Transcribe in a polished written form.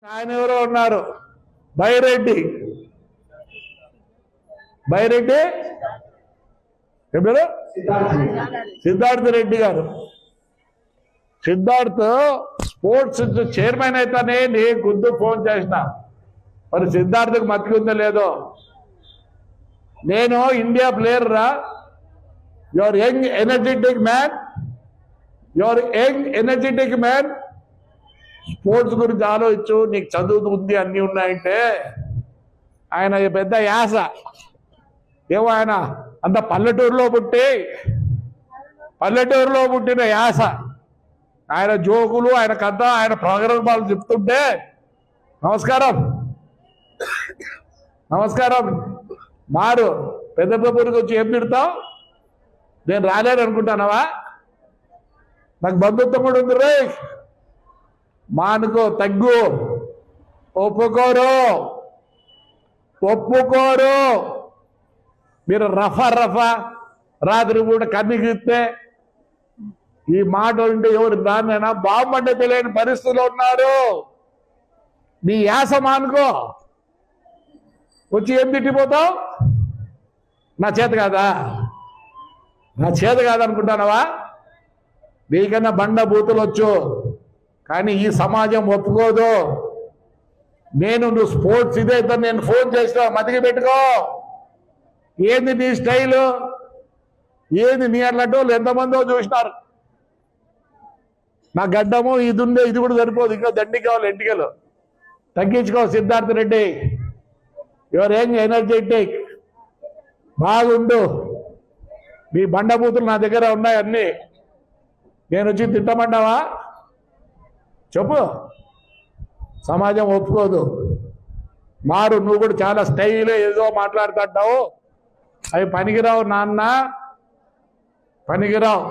ఆయన ఎవరో ఉన్నారు బైరెడ్డి ఎవరు సిద్ధార్థ రెడ్డి గారు. సిద్ధార్థ్ స్పోర్ట్స్ చైర్మన్ అయితేనే నీ గుద్దు ఫోన్ చేసిన. మరి సిద్ధార్థకు మతికుందో లేదో. నేను ఇండియా ప్లేయర్ రా. Your young energetic man. Sports గురించి ఆలోచించు. నీకు చదువు ఉంది అన్నీ ఉన్నాయంటే ఆయన పెద్ద యాస. ఏమో ఆయన అంత పల్లెటూరులో పుట్టిన యాస. ఆయన జోకులు, ఆయన కథ, ఆయన ప్రోగ్రామాలు చెప్తుంటే నమస్కారం మారు పెద్ద పెద్దరికి వచ్చి ఏం తిడతావు? నేను రాలేను అనుకుంటానవా? నాకు బంధుత్వం కూడా ఉంది రే. మానుకో, తగ్గు, ఒప్పుకోరు. మీరు రఫా రాత్రి పూట కన్నిగిస్తే ఈ మాట ఉంటే ఎవరు దాన్నైనా బాగుపడ్డ తెలియని పరిస్థితుల్లో ఉన్నారు. నీ యాస మానుకో. వచ్చి ఏం తిట్టిపోతావు? నా చేత కాదనుకుంటానవా? నీకన్నా బండ బూతులు వచ్చు, కానీ ఈ సమాజం ఒప్పుకోదు. నువ్వు స్పోర్ట్స్ ఇదే నేను ఫోన్ చేసినా మతికి పెట్టుకో. ఏంది నీ స్టైలు? ఏంది నీ అన్నట్టు ఎంతమందో చూసినారు. నా గడ్డము ఇది ఉండే, ఇది కూడా సరిపోదు, ఇంకా దండి కావాలి ఎంటికలు. తగ్గించుకో Siddhartha Reddy. Your young energetic. బాగుండు. మీ బండబూతులు నా దగ్గర ఉన్నాయి అన్నీ. నేను వచ్చి తిట్టమంటావా? చెప్పు. సమాజం ఒప్పుకోదు. మారు. నువ్వు కూడా చాలా స్టైల్ ఏదో మాట్లాడుతుంటావు. అవి పనికిరావు నాన్న, పనికిరావు.